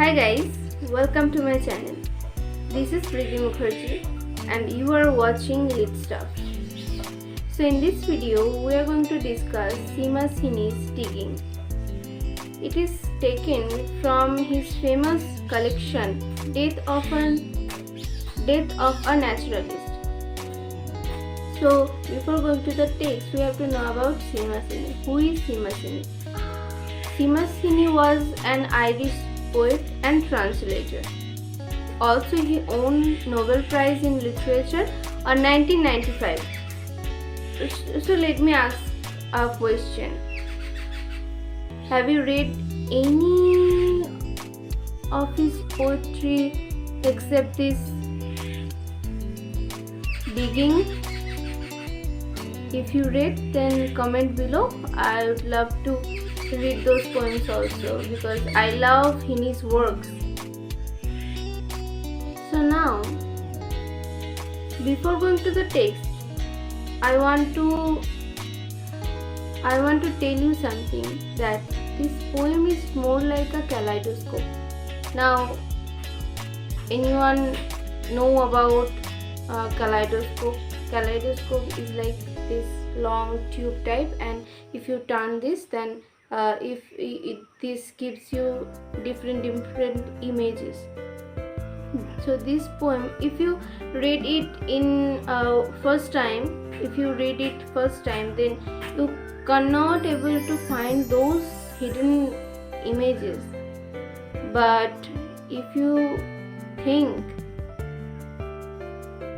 Hi guys, welcome to my channel. This is Preeti Mukherjee and you are watching Lit Stuff. So in this video we are going to discuss Seamus Heaney's digging. It is taken from his famous collection Death of a Naturalist. So before going to the text we have to know about Seamus Heaney. Who is Seamus Heaney? Seamus Heaney was an Irish poet and translator. Also, he won Nobel Prize in Literature on 1995. So let me ask a question. Have you read any of his poetry except this digging? If you read, then comment below. I would love to read those poems also because I love Heaney's works. So now, before going to the text, I want to tell you something, that this poem is more like a kaleidoscope. Now, anyone know about kaleidoscope? Kaleidoscope is like this long tube type, and if you turn this, then this gives you different images. So this poem, if you read it in first time, then you cannot able to find those hidden images. But if you think,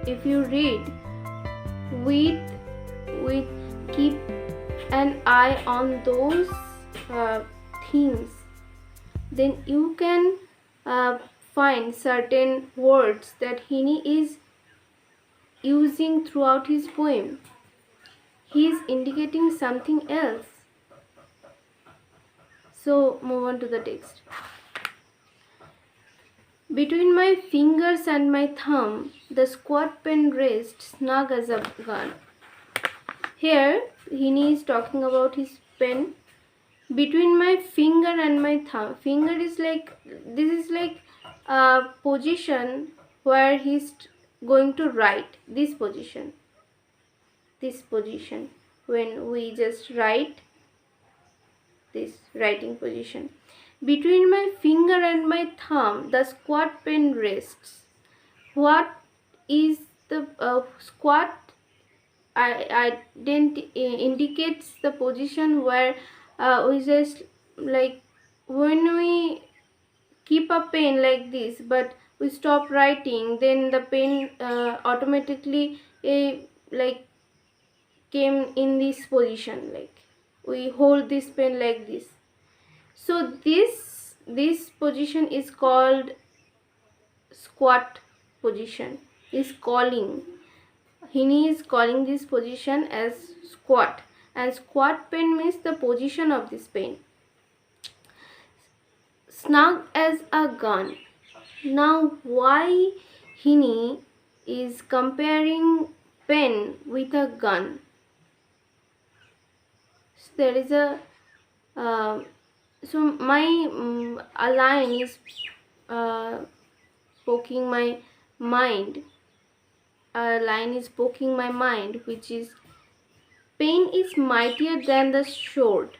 if you read with keep an eye on those things, then you can find certain words that Heaney is using throughout his poem. He is indicating something else. So move on to the text. Between my fingers and my thumb, the squat pen rests snug as a gun. Here, Heaney is talking about his pen. Between my finger and my thumb. Finger is like, this is like a position where he's going to write. This position. When we just write, this writing position. Between my finger and my thumb, the squat pen rests. What is the squat? Indicates the position where we just, like, when we keep a pen like this but we stop writing, then the pen automatically like came in this position, like we hold this pen like this. So this position is called squat position. Heaney is calling this position as squat, and squat pen means the position of this pen. Snug as a gun. Now, why Heaney is comparing pen with a gun? So there is a a line is poking my mind. A line is poking my mind, which is, pain is mightier than the sword.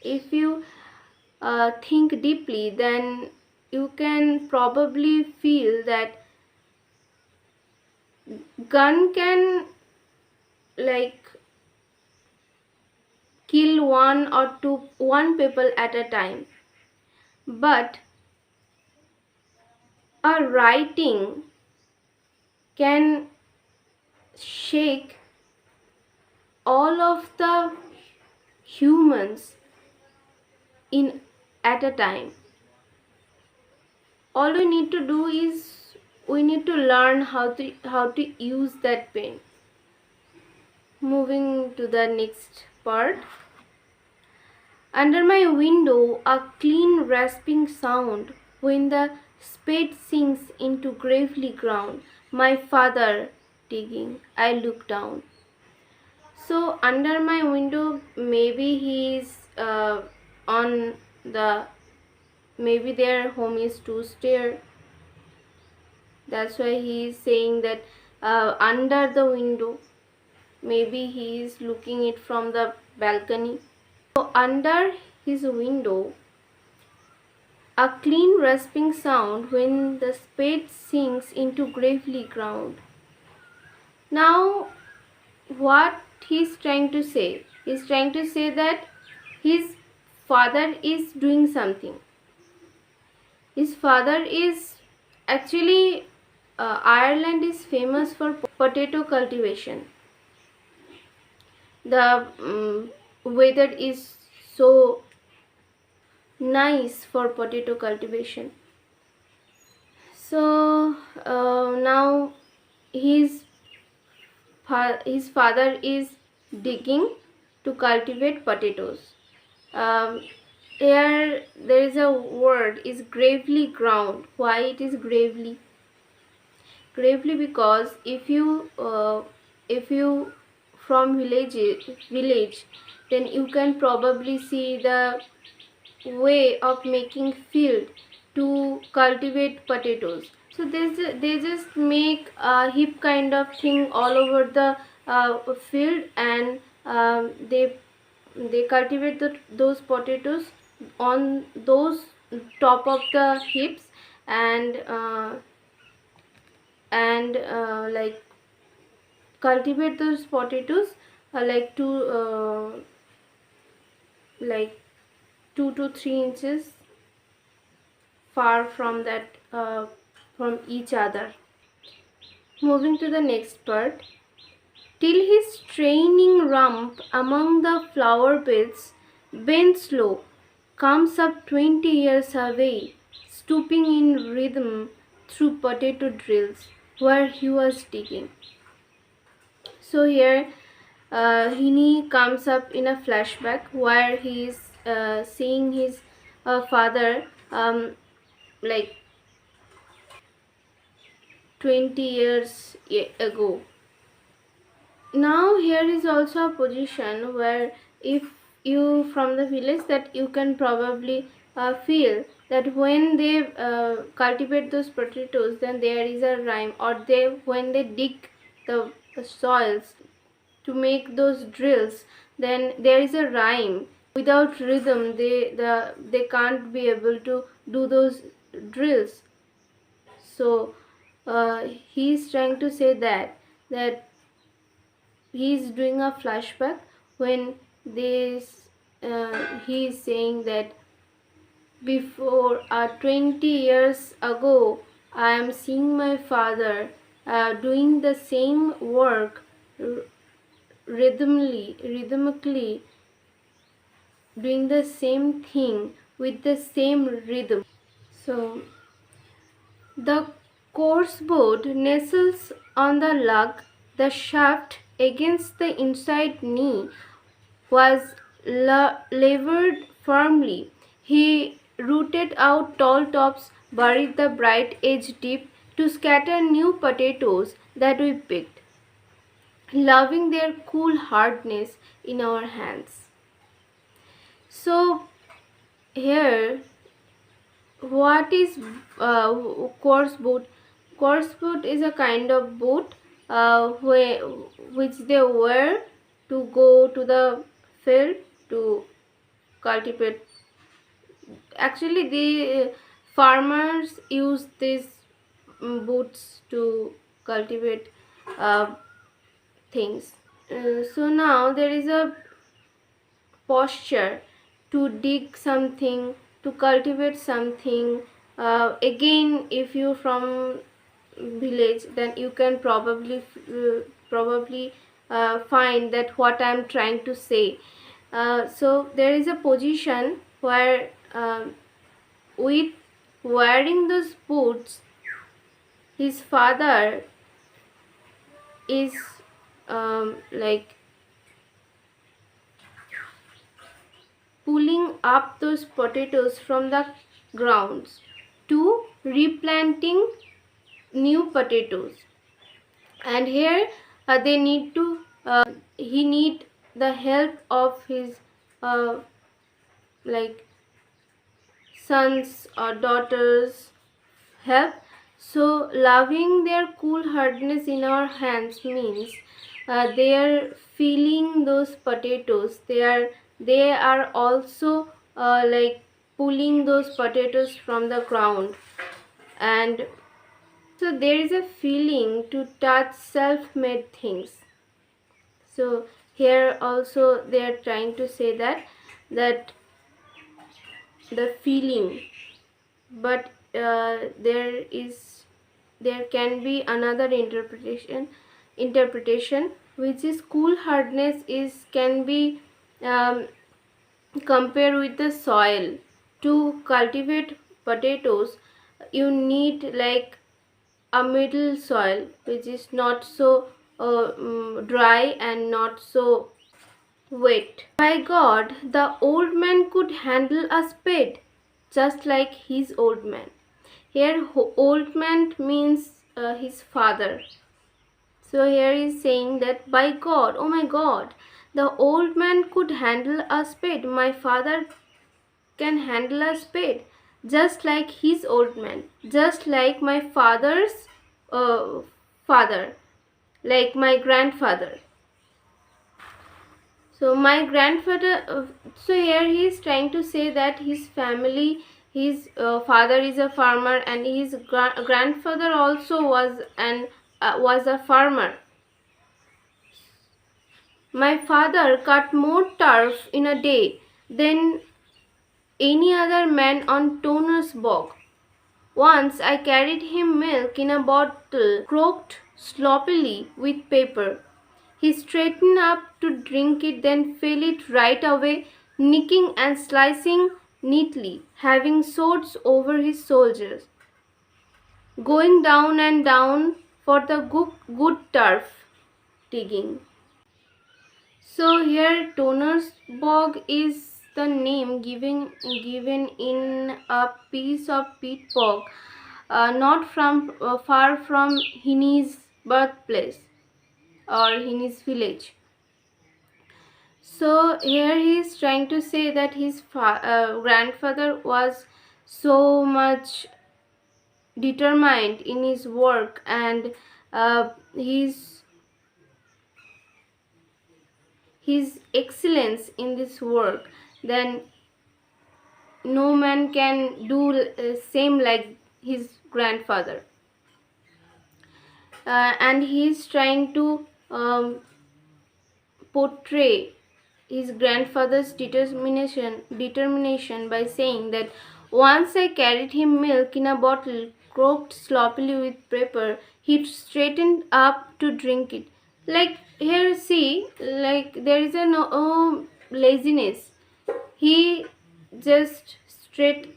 If you think deeply, then you can probably feel that gun can, like, kill one people at a time, but a writing can shake all of the humans at a time. All we need to do is we need to learn how to use that pen. Moving to the next part. Under my window, a clean rasping sound when the spade sinks into gravelly ground. My father digging. I look down. So under my window, maybe he is on the maybe their home is two-stair. That's why he is saying that under the window. Maybe he is looking it from the balcony. So under his window, a clean rasping sound when the spade sinks into gravelly ground. Now, what he's trying to say? He's trying to say that his father is doing something. His father is actually, Ireland is famous for potato cultivation. The weather is so nice for potato cultivation. So now his father is digging to cultivate potatoes. Um, Here there is a word is gravely ground. Why it is gravely? Gravely because if you from village, then you can probably see the way of making field to cultivate potatoes. So they just make a heap kind of thing all over the field, and they cultivate those potatoes on those top of the heaps, and like cultivate those potatoes like like 2 to 3 inches far from that from each other. Moving to the next part. Till his straining rump among the flower beds bends low, comes up 20 years away, stooping in rhythm through potato drills where he was digging. So here Heaney comes up in a flashback where he is seeing his father like 20 years ago. Now here is also a position where if you from the village, that you can probably feel that when they cultivate those potatoes, then there is a rhyme, or they when they dig the soils to make those drills, then there is a rhyme. Without rhythm, they can't be able to do those drills. So he is trying to say that he is doing a flashback when this he is saying that before 20 years ago, I am seeing my father doing the same work rhythmically, doing the same thing with the same rhythm. So the coarse board nestles on the lug, the shaft against the inside knee was levered firmly. He rooted out tall tops, buried the bright edge deep to scatter new potatoes that we picked, loving their cool hardness in our hands. So here, what is coarse boot? Coarse boot is a kind of boot which they wear to go to the field to cultivate. Actually, the farmers use these boots to cultivate uh, things. So now there is a posture to dig something, to cultivate something. Again, if you from village, then you can probably find that what I am trying to say. So there is a position where with wearing those boots, his father is like pulling up those potatoes from the grounds to replanting new potatoes. And here they need to he need the help of his like sons or daughters help. So loving their cool hardness in our hands means they are feeling those potatoes. They are also like pulling those potatoes from the ground, and so there is a feeling to touch self-made things. So here also they are trying to say that the feeling, but there can be another interpretation, which is cool hardness is can be um, compared with the soil. To cultivate potatoes, you need like a middle soil which is not so dry and not so wet. By God, the old man could handle a spade just like his old man. Here, old man means his father. So here is saying that by God, oh my God, the old man could handle a spade. My father can handle a spade just like his old man, just like my father's uh, father, like my grandfather. So my grandfather, so here he is trying to say that his family, his father is a farmer, and his grandfather also was a farmer. My father cut more turf in a day than any other man on Toner's bog. Once I carried him milk in a bottle corked sloppily with paper. He straightened up to drink it, then fell it right away, nicking and slicing neatly, having swords over his shoulders, going down and down for the good turf digging. So here Toner's bog is the name given in a piece of peat bog, not from far from Heaney's birthplace or Heaney's village. So here he is trying to say that his grandfather was so much determined in his work, and his excellence in this work, then no man can do same like his grandfather. And he is trying to portray his grandfather's determination by saying that once I carried him milk in a bottle corked sloppily with paper, he straightened up to drink it. Like here, see, like there is a no laziness. He just straight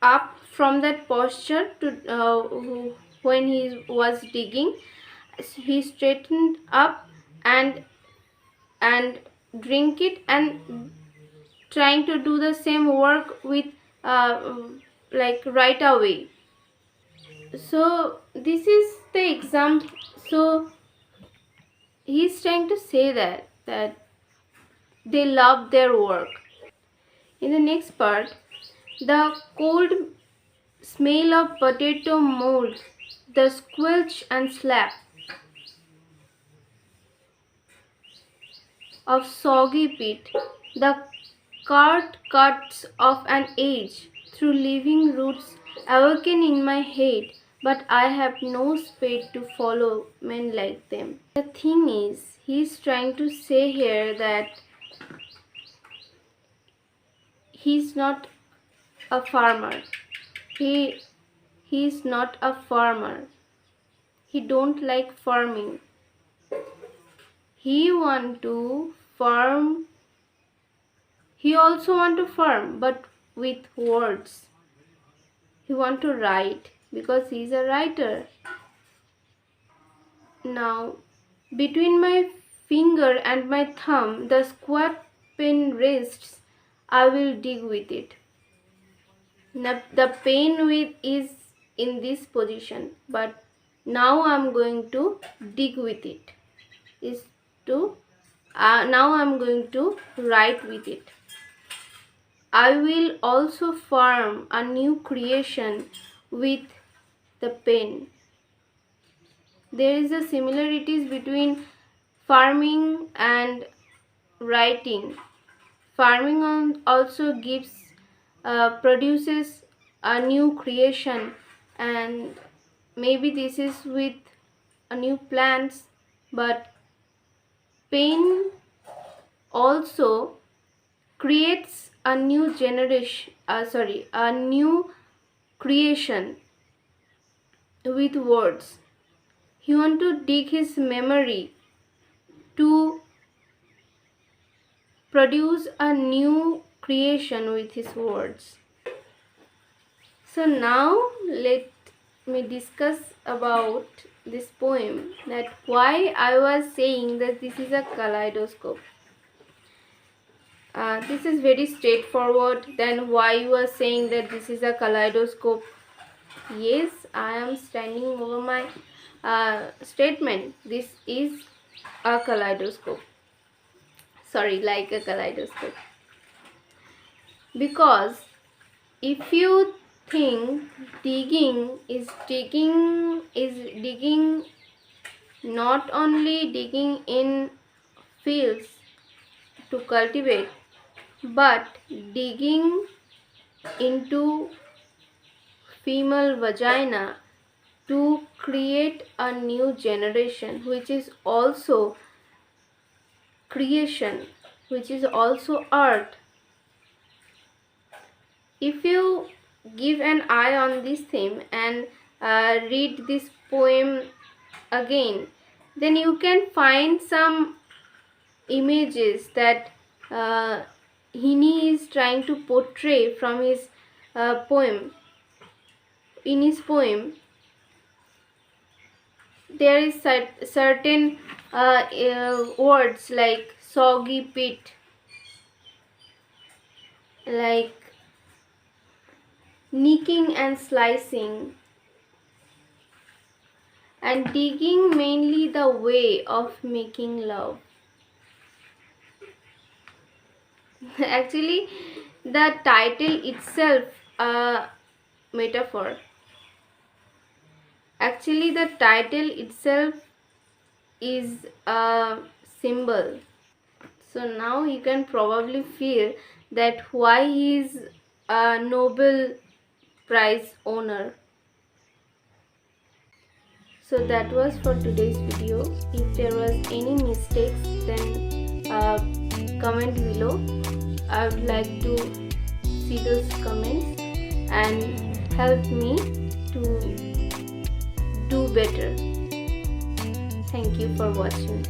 up from that posture to when he was digging. He straightened up and and drink it, and trying to do the same work with uh, like right away. So this is the example. So he's trying to say that they love their work. In the next part, the cold smell of potato mold, the squelch and slap of soggy peat, the cart cuts of an edge through living roots awaken in my head, but I have no spade to follow men like them. The thing is, he's trying to say here that he's not a farmer. He's not a farmer. He don't like farming. He want to farm. He also want to farm, but with words. He want to write because he's a writer. Now, between my finger and my thumb, the squat pen rests. I will dig with it. Now, the pen with is in this position, but now I'm going to dig with it. Is to now I'm going to write with it. I will also form a new creation with the pen. There is a similarities between farming and writing. Farming also produces a new creation, and maybe this is with a new plants, but pen also creates a new a new creation with words. He want to dig his memory to produce a new creation with his words. So now let me discuss about this poem, that why I was saying that this is a kaleidoscope. This is very straightforward. Then why you are saying that this is a kaleidoscope? Yes, I am standing over my statement. This is a kaleidoscope. Sorry, like a kaleidoscope. Because if you think digging is digging not only digging in fields to cultivate, but digging into female vagina to create a new generation, which is also creation, which is also art. If you give an eye on this theme and read this poem again, then you can find some images that Heaney is trying to portray from his poem. In his poem, there is certain words like soggy pit, like nicking and slicing, and digging mainly the way of making love. Actually, the title itself a metaphor. Actually, the title itself is a symbol. So now you can probably feel that why he is a Nobel Prize owner. So that was for today's video. If there was any mistakes, then comment below. I would like to see those comments and help me to do better. Thank you for watching.